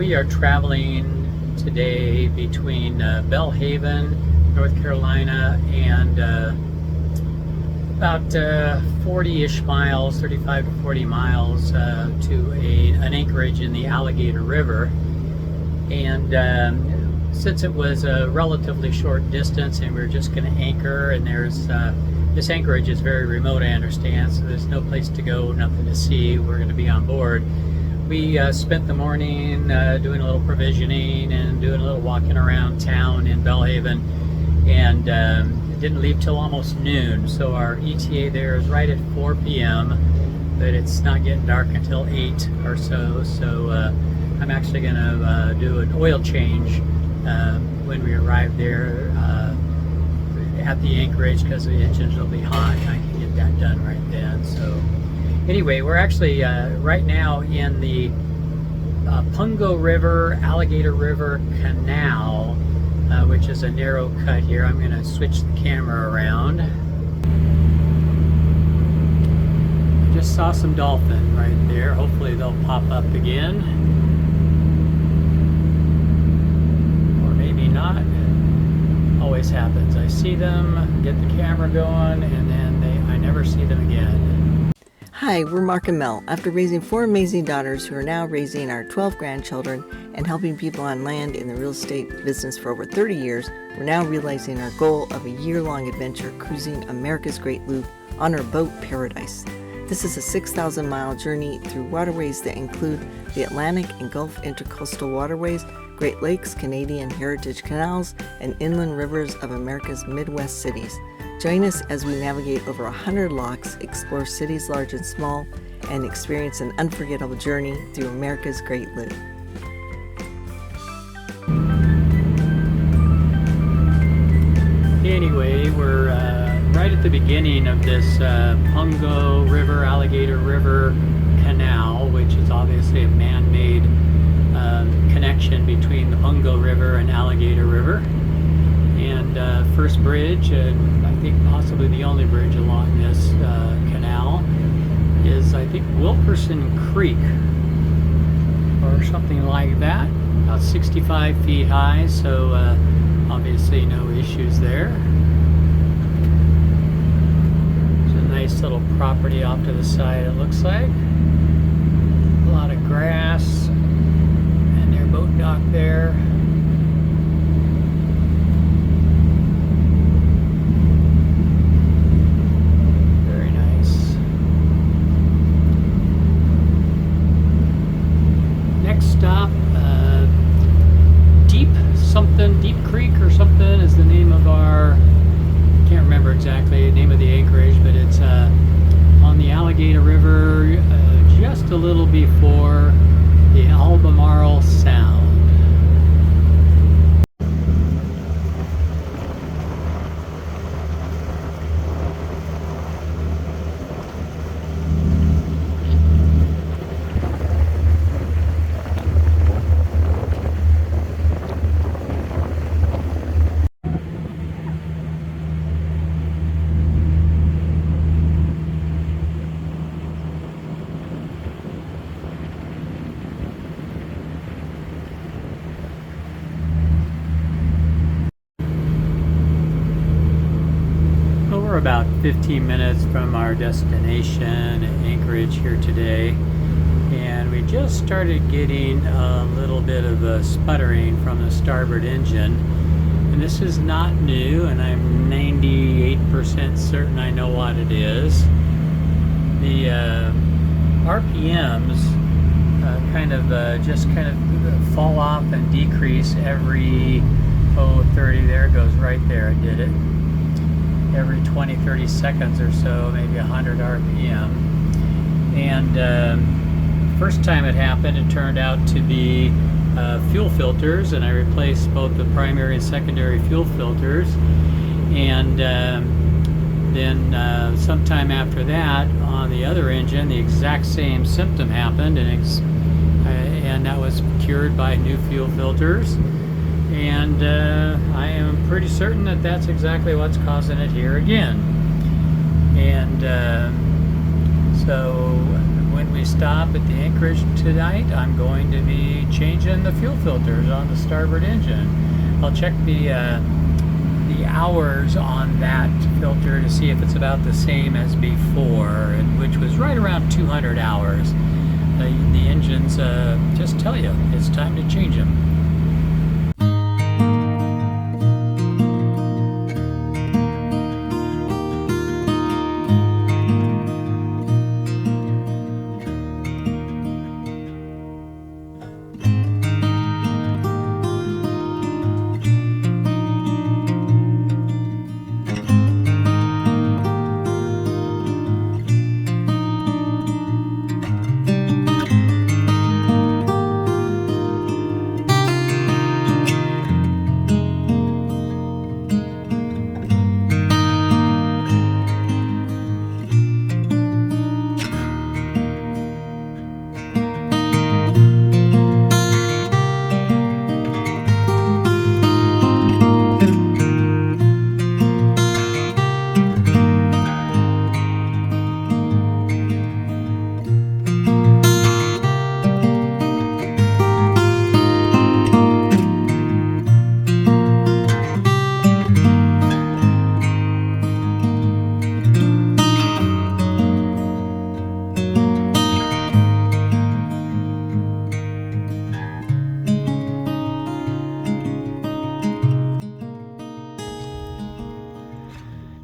we are traveling today between Belhaven, North Carolina, and about 40-ish miles, 35 to 40 miles to an anchorage in the Alligator River. And since it was a relatively short distance and we were just going to anchor, and there's this anchorage is very remote, I understand, so there's no place to go, nothing to see. We're going to be on board. We spent the morning doing a little provisioning and doing a little walking around town in Belhaven, and didn't leave till almost noon. So our ETA there is right at 4 p.m., but it's not getting dark until 8 or so. So I'm actually going to do an oil change when we arrive there at the anchorage, because the engines will be hot and I can get that done right then. So anyway, we're actually right now in the Pungo River, Alligator River Canal, which is a narrow cut here. I'm going to switch the camera around. I just saw some dolphin right there. Hopefully they'll pop up again. Or maybe not. Always happens. I see them, get the camera going, and then I never see them again. Hi, we're Mark and Mel. After raising 4 amazing daughters who are now raising our 12 grandchildren and helping people on land in the real estate business for over 30 years, we're now realizing our goal of a year-long adventure cruising America's Great Loop on our boat Paradise. This is a 6,000-mile journey through waterways that include the Atlantic and Gulf Intercoastal Waterways, Great Lakes, Canadian Heritage Canals, and inland rivers of America's Midwest cities. Join us as we navigate over 100 locks, explore cities large and small, and experience an unforgettable journey through America's Great Loop. Anyway, we're right at the beginning of this Pungo River, Alligator River Canal, which is obviously a man-made connection between the Pungo River and Alligator River. And first bridge, and I think possibly the only bridge along this canal, is I think Wilkerson Creek or something like that, about 65 feet high, so obviously no issues there. It's a nice little property off to the side, it looks like. A lot of grass and their boat dock there. Stop, Deep Creek or something is the name of our, can't remember exactly the name of the anchorage, but it's on the Alligator River, just a little before the Albemarle Sound. We're about 15 minutes from our destination at Anchorage here today, and we just started getting a little bit of a sputtering from the starboard engine, and this is not new, and I'm 98% certain I know what it is. The RPMs just kind of fall off and decrease every 30. There it goes, right there, it did it. Every 20-30 seconds or so, maybe 100 RPM. And first time it happened, it turned out to be fuel filters, and I replaced both the primary and secondary fuel filters. And then sometime after that, on the other engine, the exact same symptom happened, and that was cured by new fuel filters. And I am pretty certain that that's exactly what's causing it here again. And so when we stop at the anchorage tonight, I'm going to be changing changing the fuel filters on the starboard engine. I'll check the hours on that filter to see if it's about the same as before, and which was right around 200 hours. The engines just tell you it's time to change them.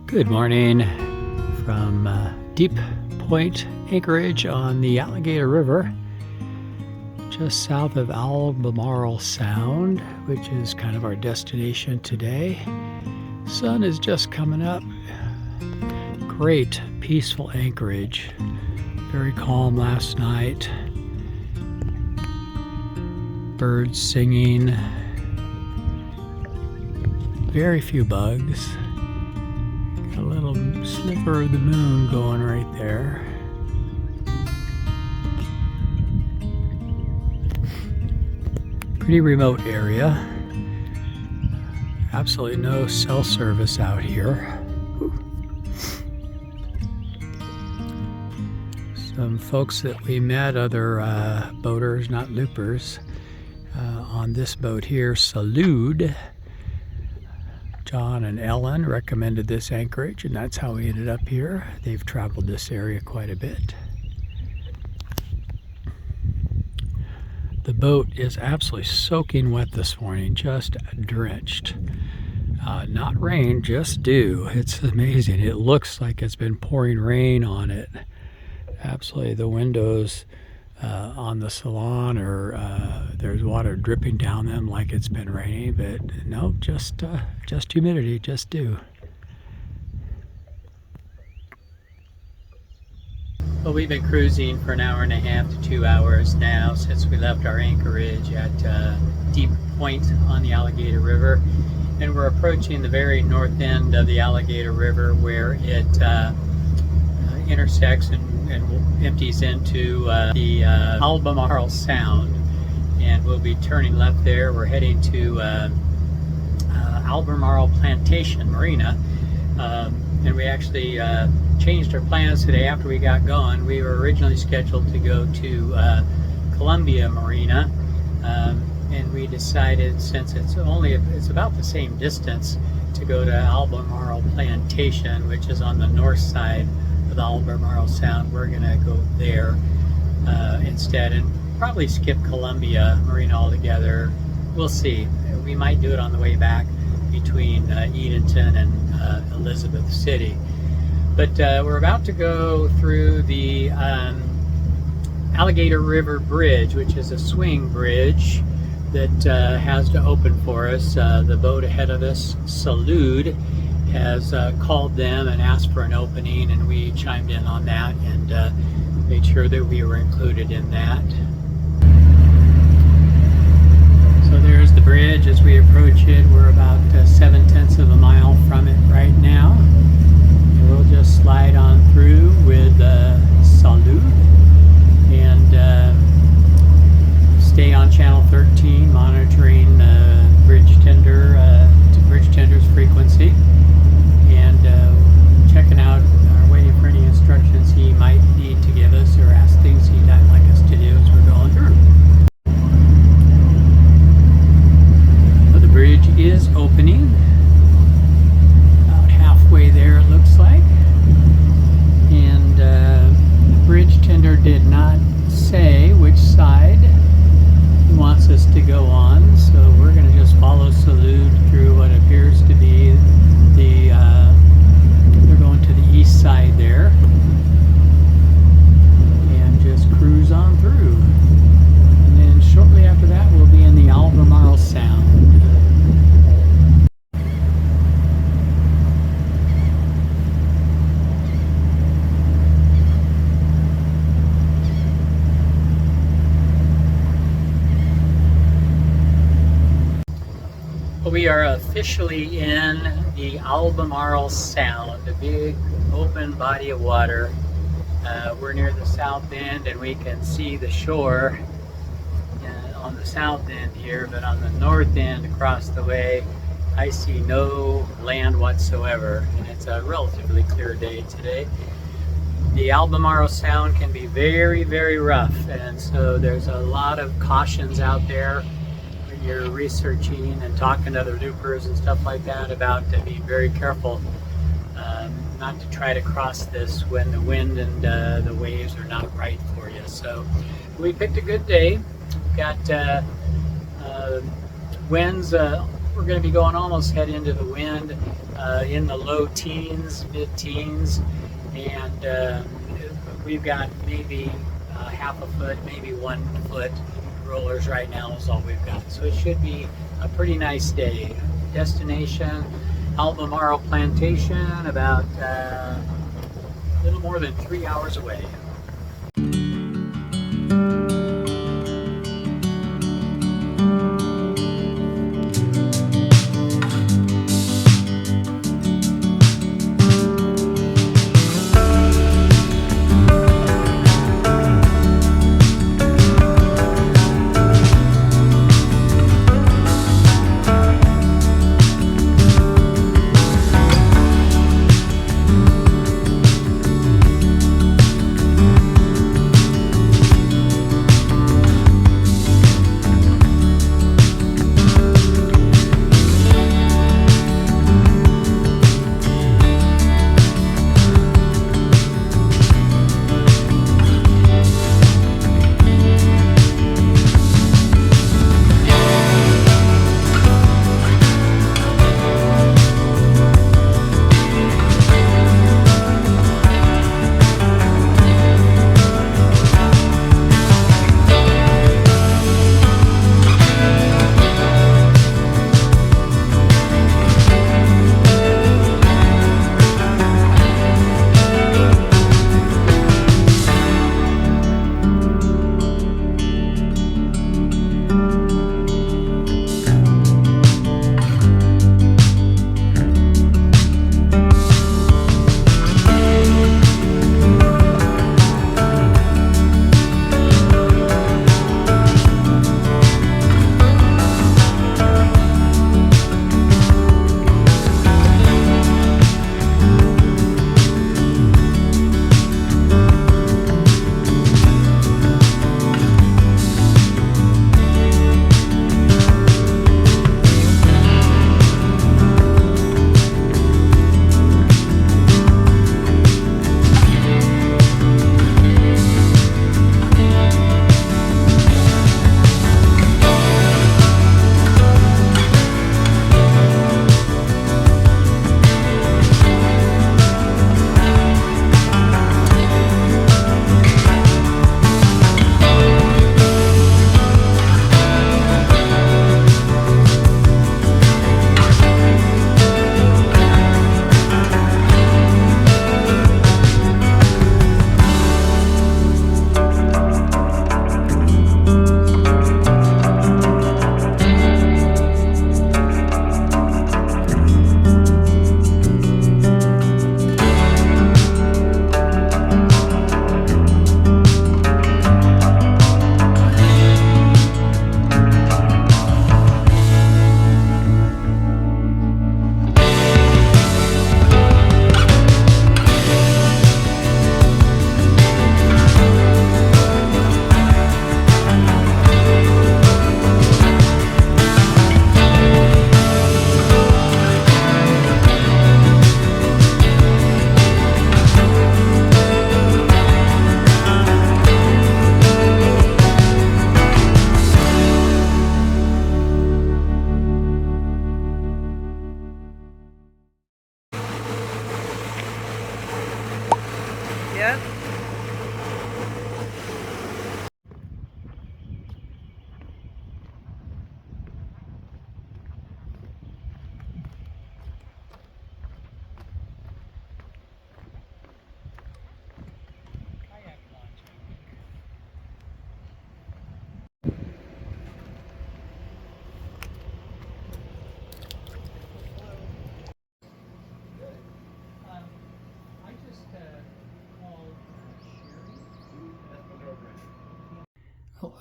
Good morning from Deep Point Anchorage on the Alligator River, just south of Albemarle Sound, which is kind of our destination today. Sun is just coming up. Great, peaceful anchorage. Very calm last night. Birds singing. Very few bugs. A little sliver of the moon going right there. Pretty remote area. Absolutely no cell service out here. Some folks that we met, other boaters, not loopers, on this boat here, Salud. John and Ellen recommended this anchorage, and that's how we ended up here. They've traveled this area quite a bit. The boat is absolutely soaking wet this morning, just drenched. Not rain, just dew. It's amazing. It looks like it's been pouring rain on it. Absolutely, the windows on the salon there's water dripping down them like it's been raining, but no, just humidity, just dew. Well, we've been cruising for an hour and a half to 2 hours now since we left our anchorage at Deep Point on the Alligator River, and we're approaching the very north end of the Alligator River where it intersects and empties into the Albemarle Sound, and we'll be turning left there. We're heading to Albemarle Plantation Marina, and we actually changed our plans today after we got going. We were originally scheduled to go to Columbia Marina, and we decided, since it's about the same distance, to go to Albemarle Plantation, which is on the north side of the Albemarle Sound. We're gonna go there instead, and probably skip Columbia Marina altogether. We'll see. We might do it on the way back between Edenton and Elizabeth City. But we're about to go through the Alligator River Bridge, which is a swing bridge that has to open for us. The boat ahead of us, Salud, has called them and asked for an opening, and we chimed in on that and made sure that we were included in that. So there's the bridge as we approach it. We're about 7/10 of a mile from it right now. And we'll just slide on through with Salud and stay on channel 13, monitoring bridge tender's frequency, and checking out, waiting for any instructions he might need to give us or ask things he'd like us to do as we're going through. is opening. About halfway there, it looks like. And the bridge tender did not say which side he wants us to go on, so we're going to just follow Salute through what appears to be the they're going to the east side there, and just cruise on through. And then shortly after that we'll be in the Albemarle Sound. We are officially in the Albemarle Sound, a big open body of water. We're near the south end and we can see the shore on the south end here, but on the north end across the way I see no land whatsoever, and it's a relatively clear day today. The Albemarle Sound can be very, very rough, and so there's a lot of cautions out there. You're researching and talking to other loopers and stuff like that about to be very careful not to try to cross this when the wind and the waves are not right for you. So we picked a good day. We've got winds, we're going to be going almost head into the wind in the low teens, mid-teens, and we've got maybe half a foot, maybe 1 foot rollers right now is all we've got. So it should be a pretty nice day. Destination, Albemarle Plantation, about a little more than 3 hours away.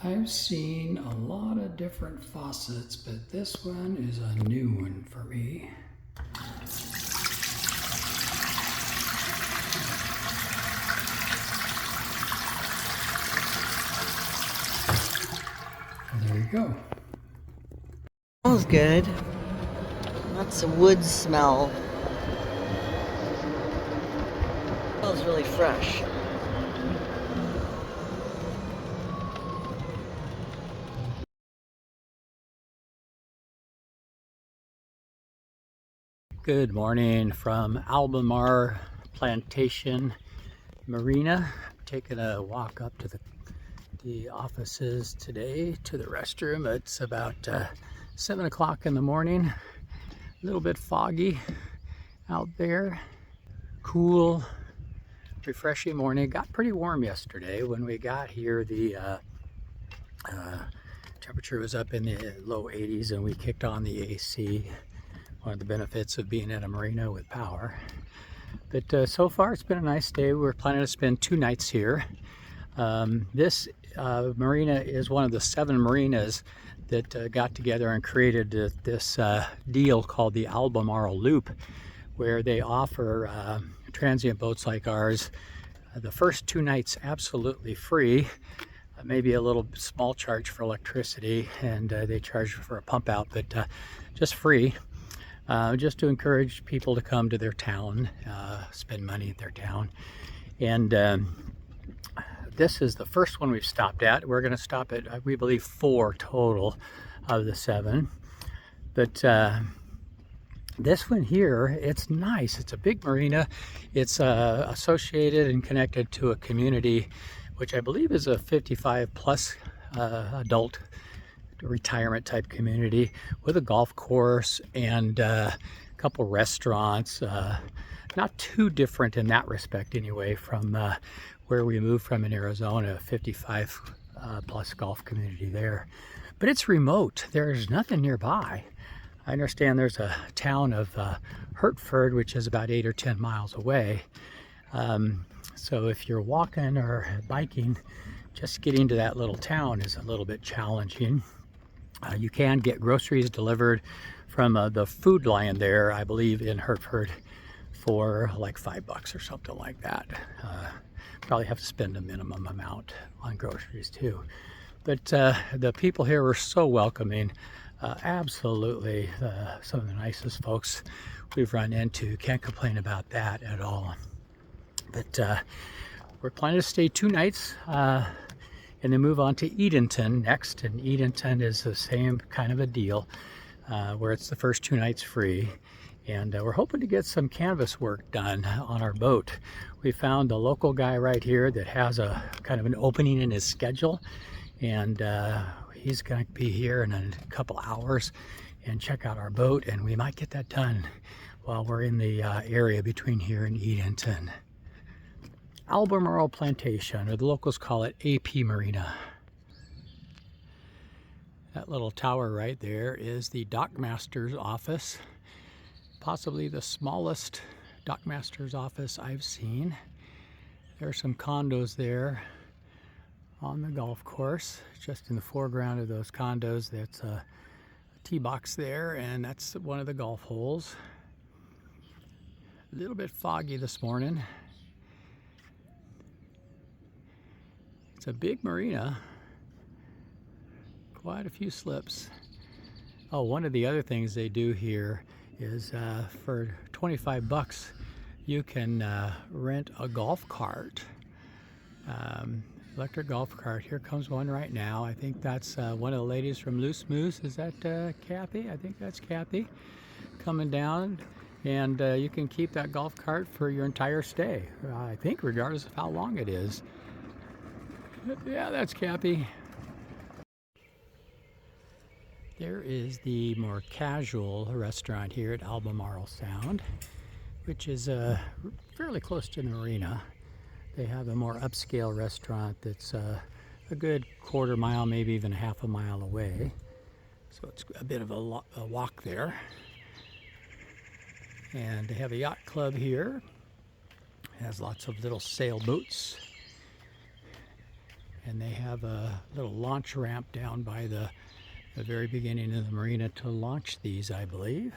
I've seen a lot of different faucets, but this one is a new one for me. There you go. Smells good. Lots of wood smell. Smells really fresh. Good morning from Albemarle Plantation Marina. Taking a walk up to the offices today, to the restroom. It's about 7 o'clock in the morning. A little bit foggy out there. Cool, refreshing morning. It got pretty warm yesterday. When we got here, the temperature was up in the low 80s and we kicked on the AC. One of the benefits of being at a marina with power. But so far it's been a nice day. We're planning to spend 2 nights here. This marina is one of the 7 marinas that got together and created this deal called the Albemarle Loop, where they offer transient boats like ours the first 2 nights absolutely free, maybe a little small charge for electricity, and they charge for a pump out, but just free. Just to encourage people to come to their town, spend money at their town. And this is the first one we've stopped at. We're going to stop at, we believe, 4 total of the 7. But this one here, it's nice. It's a big marina. It's associated and connected to a community, which I believe is a 55 plus adult retirement type community with a golf course and a couple restaurants. Not too different in that respect anyway from where we moved from in Arizona, 55 plus golf community there. But it's remote. There's nothing nearby. I understand there's a town of Hertford, which is about 8 or 10 miles away. So if you're walking or biking, just getting to that little town is a little bit challenging. You can get groceries delivered from the Food Lion there, I believe, in Hertford for like $5 or something like that. Probably have to spend a minimum amount on groceries too. But the people here were so welcoming. Absolutely some of the nicest folks we've run into. Can't complain about that at all. But we're planning to stay 2 nights and then move on to Edenton next. And Edenton is the same kind of a deal where it's the first 2 nights free. And we're hoping to get some canvas work done on our boat. We found a local guy right here that has a kind of an opening in his schedule, and he's going to be here in a couple hours and check out our boat, and we might get that done while we're in the area between here and Edenton. Albemarle Plantation, or the locals call it AP Marina. That little tower right there is the dockmaster's office. Possibly the smallest dockmaster's office I've seen. There are some condos there on the golf course. Just in the foreground of those condos, that's a tee box there, and that's one of the golf holes. A little bit foggy this morning. It's a big marina. Quite a few slips. Oh, one of the other things they do here is for $25 you can rent a golf cart, electric golf cart. Here comes one right now. I think that's one of the ladies from Loose Moose. Is that Kathy? I think that's Kathy coming down, and you can keep that golf cart for your entire stay, I think, regardless of how long it is. Yeah, that's Kathy. There is the more casual restaurant here at Albemarle Sound, which is fairly close to the marina. They have a more upscale restaurant that's a good quarter mile, maybe even a half a mile away. So it's a bit of a walk there. And they have a yacht club here. It has lots of little sailboats. and they have a little launch ramp down by the very beginning of the marina to launch these, I believe,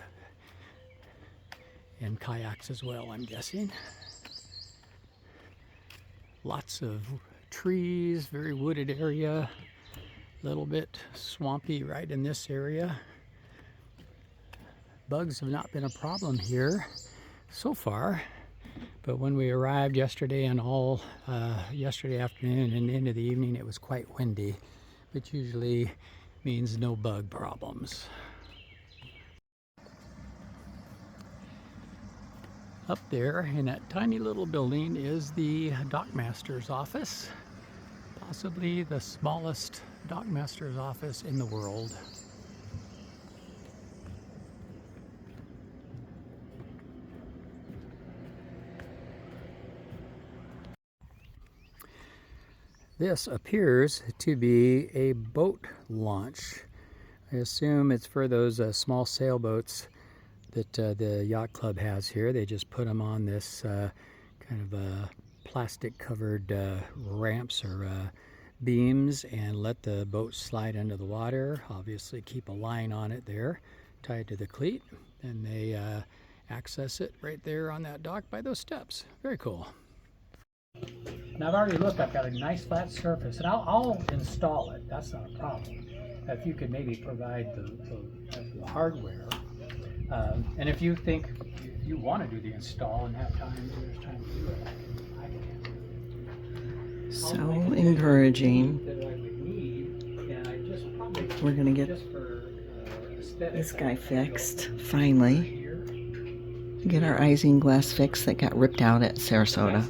and kayaks as well, I'm guessing. Lots of trees, very wooded area, a little bit swampy right in this area. Bugs have not been a problem here so far, but when we arrived yesterday and all yesterday afternoon and into the evening, it was quite windy, which usually means no bug problems. Up there in that tiny little building is the dockmaster's office, possibly the smallest dockmaster's office in the world. This appears to be a boat launch. I assume it's for those small sailboats that the yacht club has here. They just put them on this kind of plastic covered ramps or beams and let the boat slide into the water. Obviously keep a line on it there tied to the cleat, and they access it right there on that dock by those steps. Very cool. Now I've already looked, I've got a nice flat surface, and I'll install it. That's not a problem. If you could maybe provide the hardware. And if you think you want to do the install and have time, there's time to do it, I can. So encouraging. We're going to get this guy fixed, finally. Get our isinglass fixed that got ripped out at Sarasota.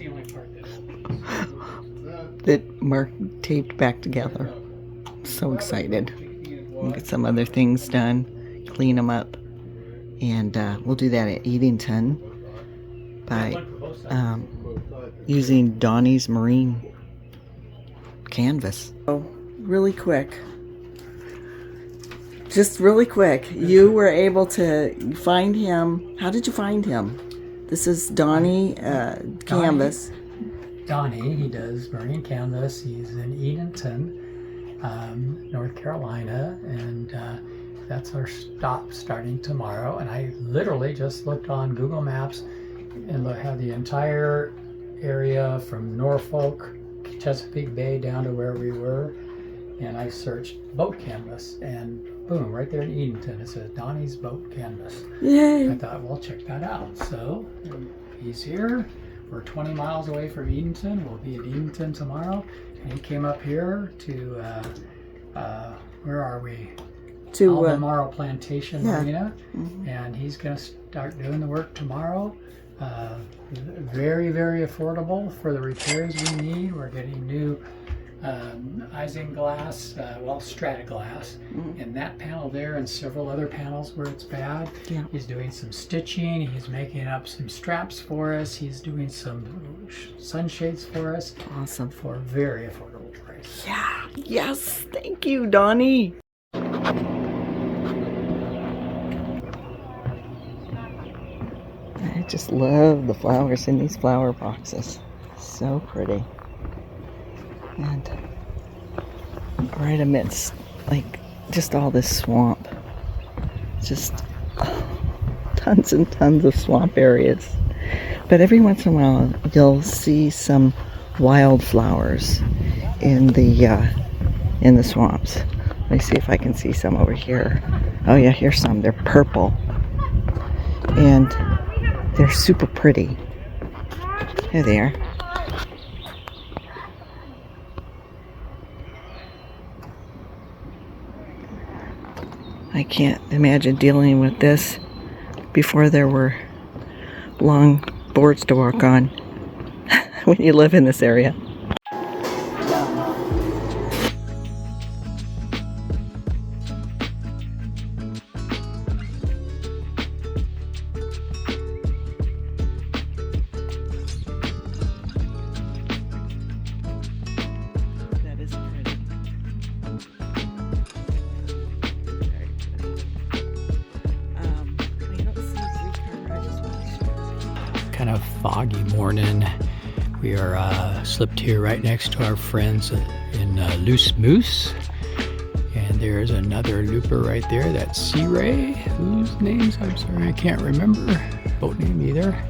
That Mark taped back together. So excited. We'll get some other things done, clean them up. And we'll do that at Edenton by using Donnie's marine canvas. Oh, really quick. Just really quick. You were able to find him. How did you find him? This is Donnie canvas. Donnie, he does marine canvas. He's in Edenton, North Carolina, and that's our stop starting tomorrow. And I literally just looked on Google Maps and had the entire area from Norfolk, Chesapeake Bay down to where we were. And I searched boat canvas, and boom, right there in Edenton, it says Donnie's boat canvas. Yay! I thought, well, check that out. So he's here. We're 20 miles away from Edenton. We'll be at Edenton tomorrow. And he came up here to, where are we? To Albemarle Plantation Marina. Mm-hmm. And he's going to start doing the work tomorrow. Very, very affordable for the repairs we need. We're getting new isinglass, Strataglass, and that panel there and several other panels where it's bad. Yeah. He's doing some stitching. He's making up some straps for us. He's doing some sunshades for us. Awesome. For a very affordable price. Yeah. Yes. Thank you, Donnie. I just love the flowers in these flower boxes. So pretty. And right amidst, like, just all this swamp. Just tons and tons of swamp areas. But every once in a while, you'll see some wildflowers in the swamps. Let me see if I can see some over here. Oh yeah, here's some. They're purple. And they're super pretty. There they are. I can't imagine dealing with this before there were long boards to walk on when you live in this area. Kind of foggy morning. We are slipped here right next to our friends in Loose Moose. And there's another looper right there, that's Sea Ray, whose names, I'm sorry, I can't remember. Boat name either.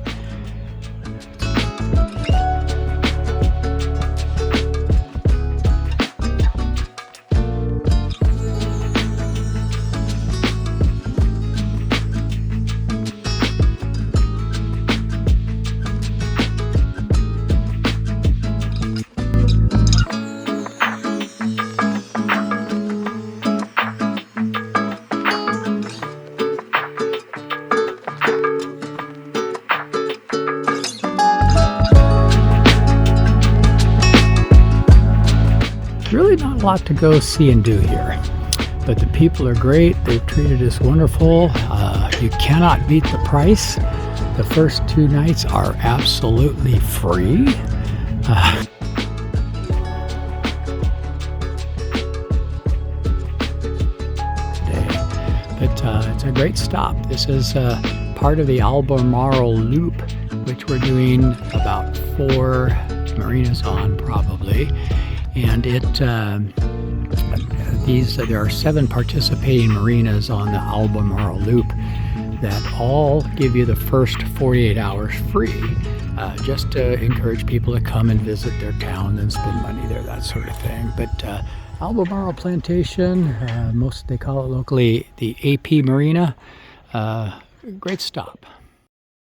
Really not a lot to go see and do here, but the people are great. They've treated us wonderful. You cannot beat the price. The first 2 nights are absolutely free. But it's a great stop. This is part of the Albemarle Loop, which we're doing about 4 marinas on probably. And there are 7 participating marinas on the Albemarle Loop that all give you the first 48 hours free, just to encourage people to come and visit their town and spend money there, that sort of thing. But Albemarle Plantation, they call it locally the AP Marina, great stop.